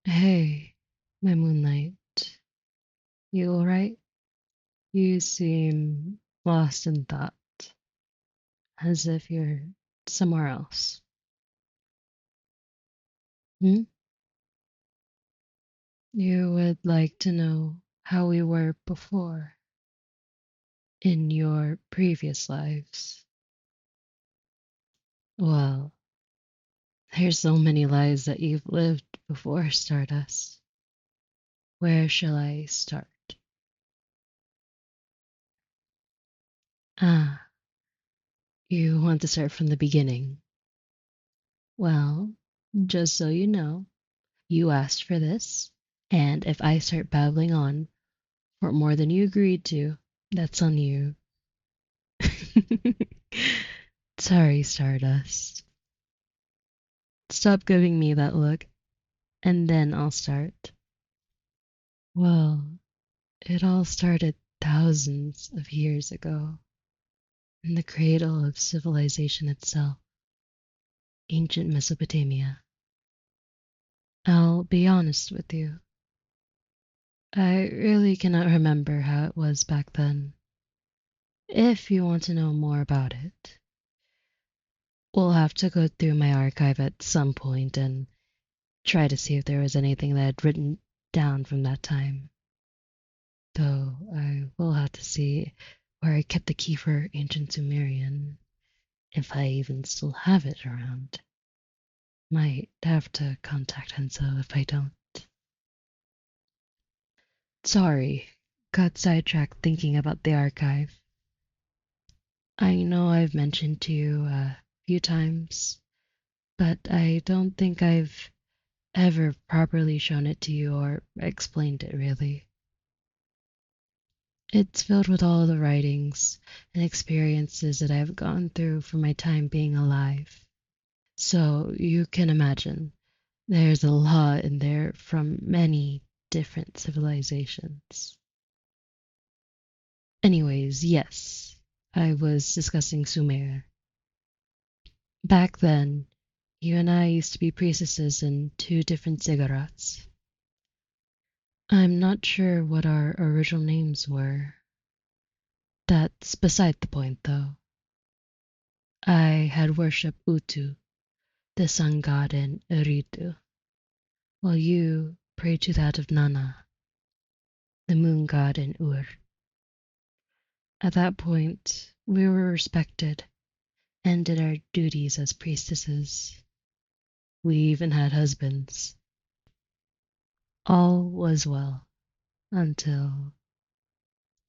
Hey, my moonlight. You alright? You seem lost in thought, as if you're somewhere else. Hmm? You would like to know how we were before, in your previous lives. Well, there's so many lives that you've lived before, Stardust. Where shall I start? Ah, you want to start from the beginning. Well, just so you know, you asked for this, and if I start babbling on for more than you agreed to, that's on you. Sorry, Stardust. Stop giving me that look, and then I'll start. Well, it all started thousands of years ago, in the cradle of civilization itself, ancient Mesopotamia. I'll be honest with you. I really cannot remember how it was back then. If you want to know more about it, we'll have to go through my archive at some point and try to see if there was anything that I'd written down from that time. Though I will have to see where I kept the key for ancient Sumerian, if I even still have it around. Might have to contact Henso if I don't. Sorry, got sidetracked thinking about the archive. I know I've mentioned to you a few times, but I don't think I've ever properly shown it to you or explained it really. It's filled with all the writings and experiences that I've gone through for my time being alive. So you can imagine there's a lot in there from many different civilizations. Anyways, yes, I was discussing Sumer. Back then, you and I used to be priestesses in two different ziggurats. I'm not sure what our original names were. That's beside the point, though. I had worshipped Utu, the sun god in Eridu, while you prayed to that of Nana, the moon god in Ur. At that point, we were respected and did our duties as priestesses. We even had husbands. All was well until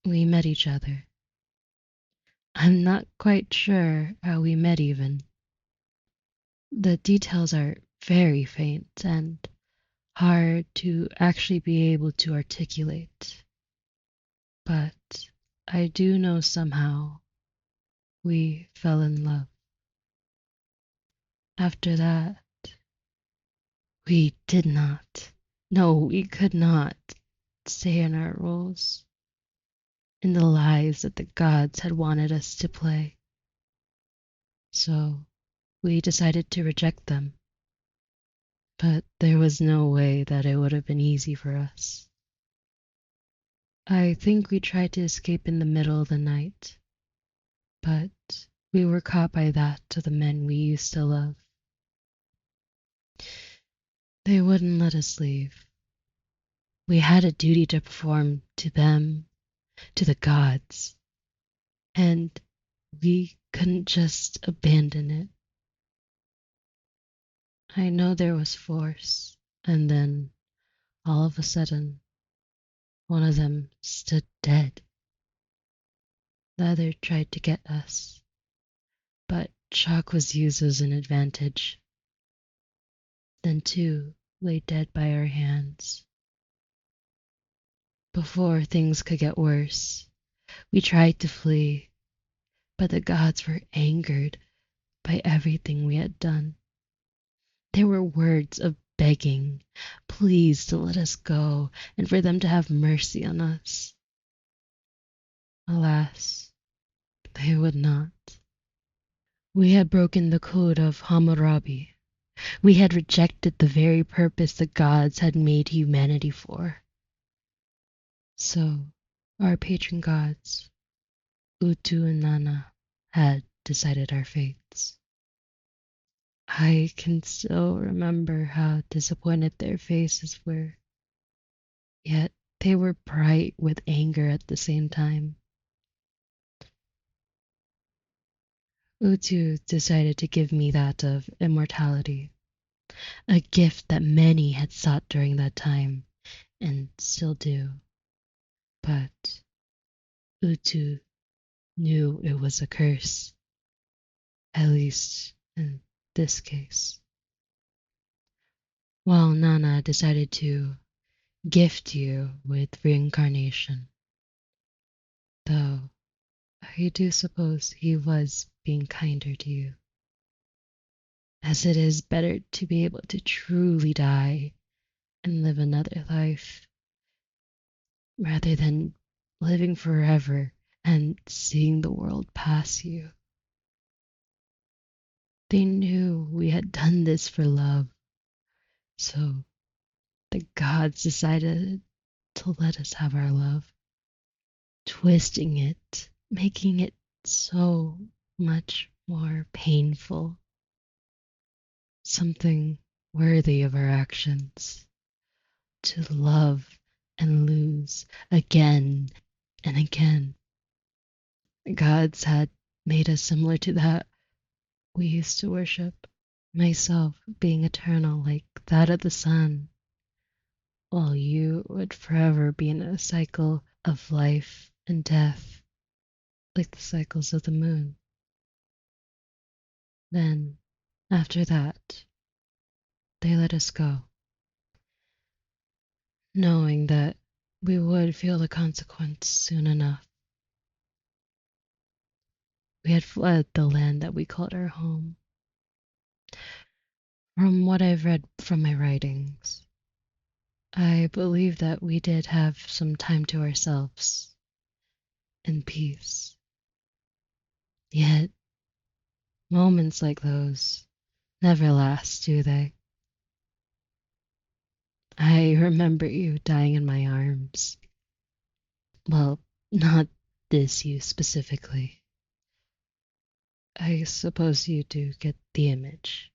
we met each other. I'm not quite sure how we met, even. The details are very faint and hard to actually be able to articulate. But I do know somehow we fell in love. After that, we did not. No, we could not stay in our roles, in the lives that the gods had wanted us to play. So we decided to reject them. But there was no way that it would have been easy for us. I think we tried to escape in the middle of the night, but we were caught by that of the men we used to love. They wouldn't let us leave. We had a duty to perform to them, to the gods, and we couldn't just abandon it. I know there was force, and then, all of a sudden, one of them stood dead. The other tried to get us, but shock was used as an advantage. Then two lay dead by our hands. Before things could get worse, we tried to flee, but the gods were angered by everything we had done. There were words of begging, please to let us go and for them to have mercy on us. Alas, they would not. We had broken the code of Hammurabi, We had rejected the very purpose the gods had made humanity for. So, our patron gods, Utu and Nana, had decided our fates. I can still remember how disappointed their faces were, yet they were bright with anger at the same time. Utu decided to give me that of immortality, a gift that many had sought during that time and still do. But Utu knew it was a curse, at least in this case. While Nana decided to gift you with reincarnation, though I do suppose he was being kinder to you, as it is better to be able to truly die and live another life rather than living forever and seeing the world pass you. They knew we had done this for love, so the gods decided to let us have our love, twisting it, making it so much more painful, something worthy of our actions, to love and lose again and again. The gods had made us similar to that we used to worship, myself being eternal like that of the sun, while you would forever be in a cycle of life and death, like the cycles of the moon. Then, after that, they let us go, knowing that we would feel the consequence soon enough. We had fled the land that we called our home. From what I've read from my writings, I believe that we did have some time to ourselves in peace. Yet, moments like those never last, do they? I remember you dying in my arms. Well, not this you specifically. I suppose you do get the image.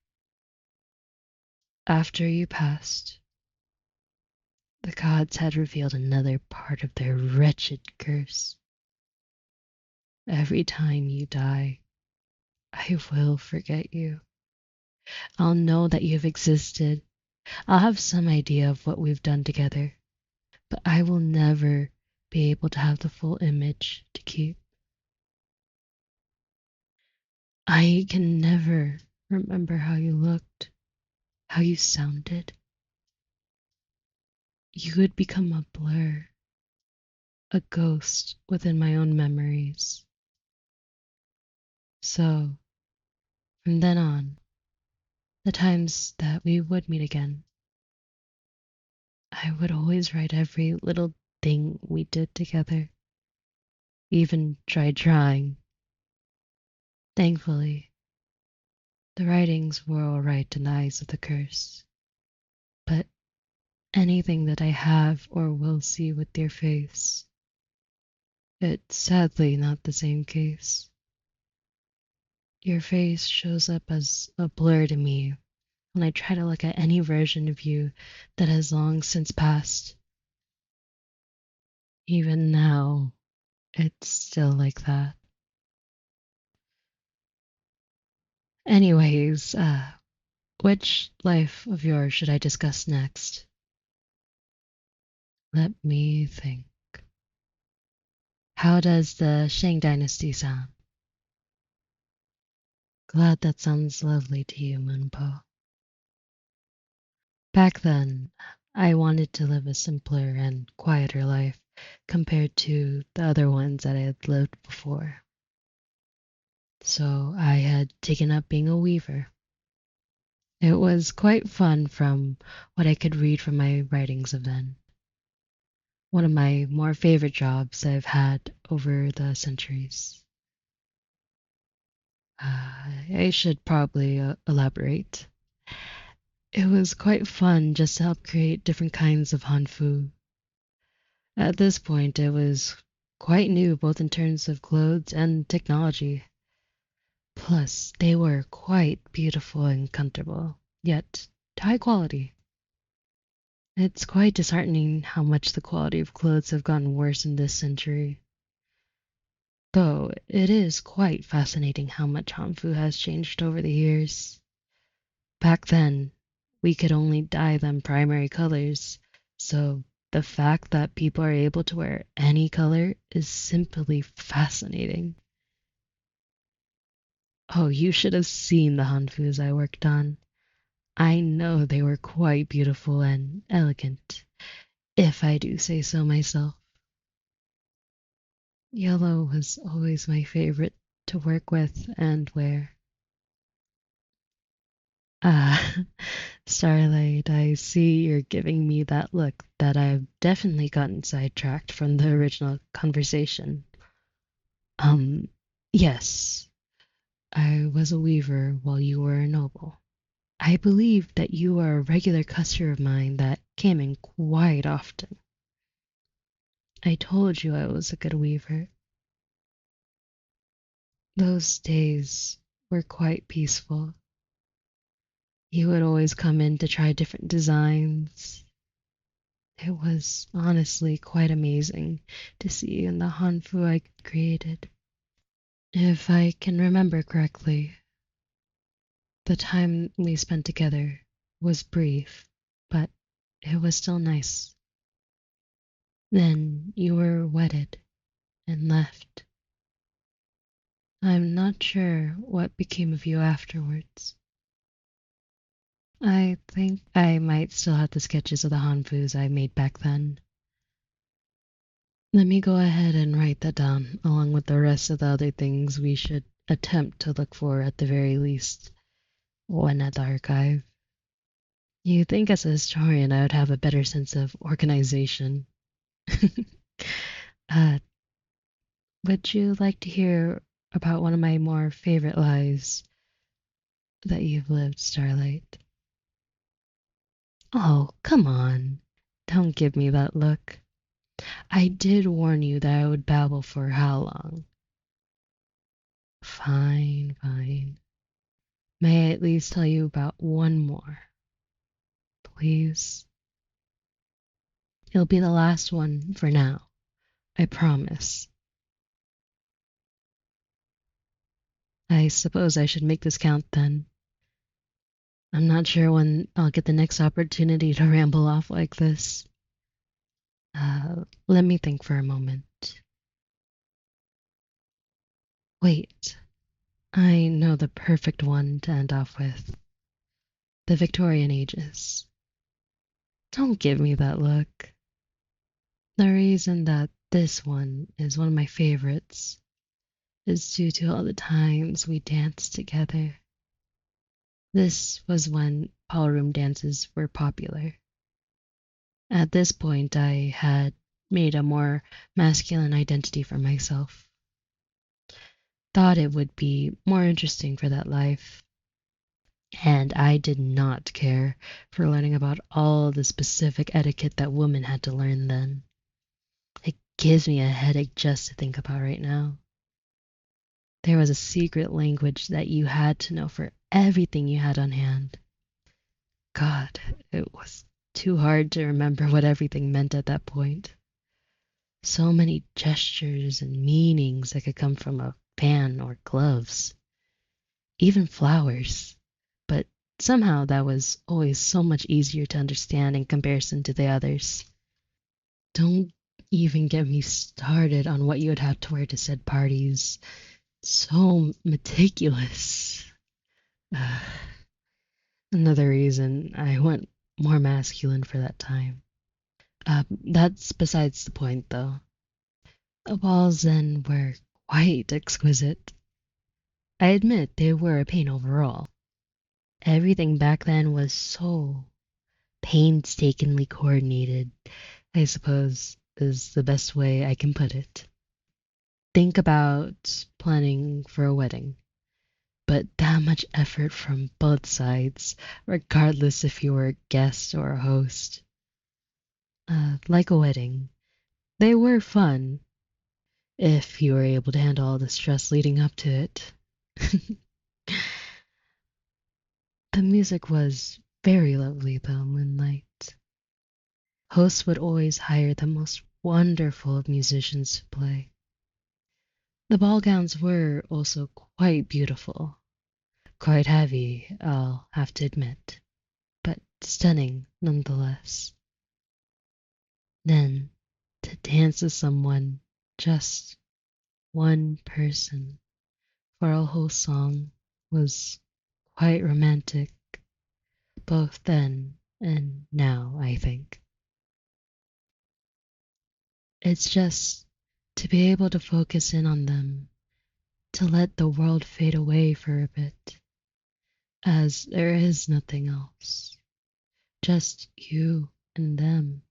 After you passed, the gods had revealed another part of their wretched curse. Every time you die, I will forget you. I'll know that you've existed. I'll have some idea of what we've done together, but I will never be able to have the full image to keep. I can never remember how you looked, how you sounded. You would become a blur, a ghost within my own memories. So, from then on, the times that we would meet again, I would always write every little thing we did together, even tried drawing. Thankfully, the writings were all right in the eyes of the curse. But anything that I have or will see with your face, it's sadly not the same case. Your face shows up as a blur to me when I try to look at any version of you that has long since passed. Even now, it's still like that. Anyways, which life of yours should I discuss next? Let me think. How does the Shang Dynasty sound? Glad that sounds lovely to you, Moonpo. Back then, I wanted to live a simpler and quieter life compared to the other ones that I had lived before. So I had taken up being a weaver. It was quite fun from what I could read from my writings of then. One of my more favorite jobs I've had over the centuries. I should probably elaborate. It was quite fun just to help create different kinds of hanfu. At this point, it was quite new both in terms of clothes and technology. Plus, they were quite beautiful and comfortable, yet high quality. It's quite disheartening how much the quality of clothes have gotten worse in this century. Though it is quite fascinating how much hanfu has changed over the years. Back then, we could only dye them primary colors, so the fact that people are able to wear any color is simply fascinating. Oh, you should have seen the hanfus I worked on. I know they were quite beautiful and elegant, if I do say so myself. Yellow was always my favorite to work with and wear. Ah, Starlight, I see you're giving me that look that I've definitely gotten sidetracked from the original conversation. Um, yes, I was a weaver while you were a noble. I believe that you are a regular customer of mine that came in quite often. I told you I was a good weaver. Those days were quite peaceful. You would always come in to try different designs. It was honestly quite amazing to see you in the hanfu I created. If I can remember correctly, the time we spent together was brief, but it was still nice. Then you were wedded and left. I'm not sure what became of you afterwards. I think I might still have the sketches of the hanfus I made back then. Let me go ahead and write that down, along with the rest of the other things we should attempt to look for at the very least when at the archive. You'd think as a historian I would have a better sense of organization. uh, would you like to hear about one of my more favorite lives that you've lived, Starlight? Oh, come on. Don't give me that look. I did warn you that I would babble for how long? Fine, fine. May I at least tell you about one more, please? It'll be the last one for now, I promise. I suppose I should make this count then. I'm not sure when I'll get the next opportunity to ramble off like this. Let me think for a moment. Wait, I know the perfect one to end off with. The Victorian ages. Don't give me that look. The reason that this one is one of my favorites is due to all the times we danced together. This was when ballroom dances were popular. At this point, I had made a more masculine identity for myself. Thought it would be more interesting for that life. And I did not care for learning about all the specific etiquette that women had to learn then. It gives me a headache just to think about right now. There was a secret language that you had to know for everything you had on hand. God, it was too hard to remember what everything meant at that point. So many gestures and meanings that could come from a fan or gloves, even flowers. But somehow that was always so much easier to understand in comparison to the others. Don't even get me started on what you would have to wear to said parties. So meticulous. Uh, Another reason I went more masculine for that time. That's besides the point, though. The balls then were quite exquisite. I admit they were a pain overall. Everything back then was so painstakingly coordinated, I suppose is the best way I can put it. Think about planning for a wedding. but that much effort from both sides, regardless if you were a guest or a host. Like a wedding. They were fun, if you were able to handle all the stress leading up to it. The music was very lovely, though, Moonlight. Hosts would always hire the most wonderful of musicians to play. The ball gowns were also quite beautiful. Quite heavy, I'll have to admit, but stunning nonetheless. Then, to dance with someone, just one person, for a whole song was quite romantic, both then and now, I think. It's just to be able to focus in on them, to let the world fade away for a bit, as there is nothing else, just you and them,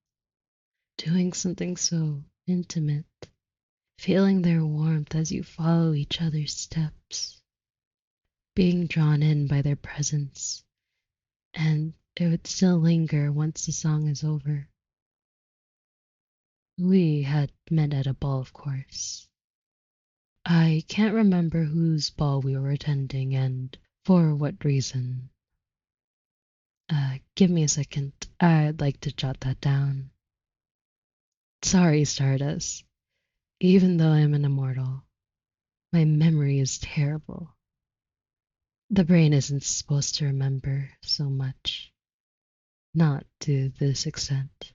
doing something so intimate, feeling their warmth as you follow each other's steps, being drawn in by their presence, and it would still linger once the song is over. We had met at a ball, of course. I can't remember whose ball we were attending and for what reason. Give me a second. I'd like to jot that down. Sorry, Stardust. Even though I'm an immortal, my memory is terrible. The brain isn't supposed to remember so much. Not to this extent.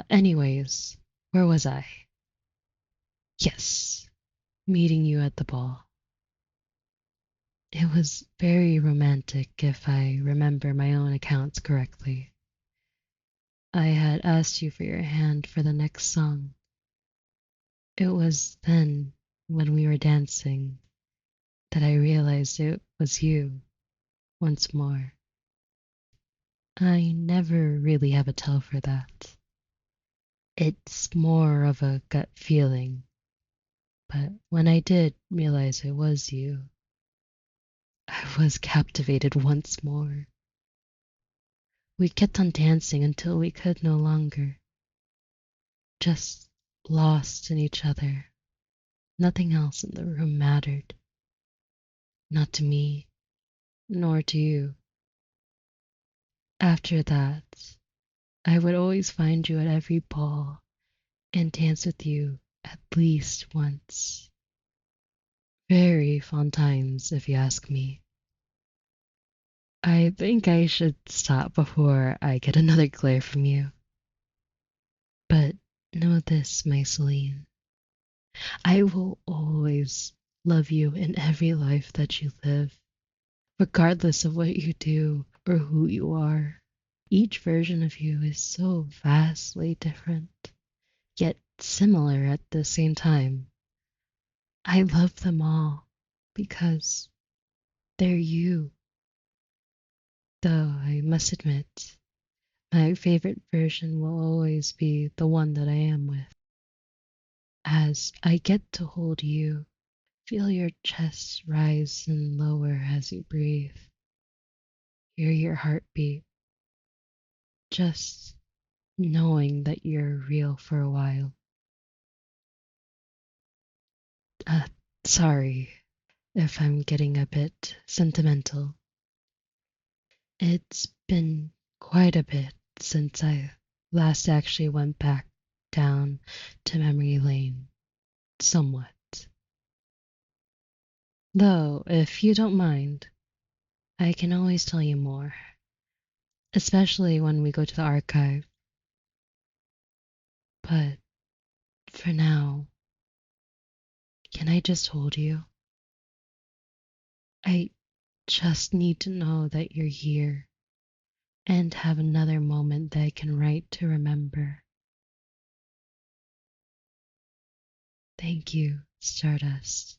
Anyways, where was I? Yes, meeting you at the ball. It was very romantic, if I remember my own accounts correctly. I had asked you for your hand for the next song. It was then, when we were dancing, that I realized it was you once more. I never really have a tell for that. It's more of a gut feeling, but when I did realize it was you, I was captivated once more. We kept on dancing until we could no longer, just lost in each other. Nothing else in the room mattered. Not to me, nor to you. After that, I would always find you at every ball and dance with you at least once. Very fond times, if you ask me. I think I should stop before I get another glare from you. But know this, my Celine. I will always love you in every life that you live, regardless of what you do or who you are. Each version of you is so vastly different, yet similar at the same time. I love them all because they're you. Though I must admit, my favorite version will always be the one that I am with. As I get to hold you, feel your chest rise and lower as you breathe, hear your heartbeat, just knowing that you're real for a while. Uh, Sorry if I'm getting a bit sentimental. It's been quite a bit since I last actually went back down to memory lane, somewhat. Though, if you don't mind, I can always tell you more, especially when we go to the archive. But for now, can I just hold you? I just need to know that you're here and have another moment that I can write to remember. Thank you, Stardust.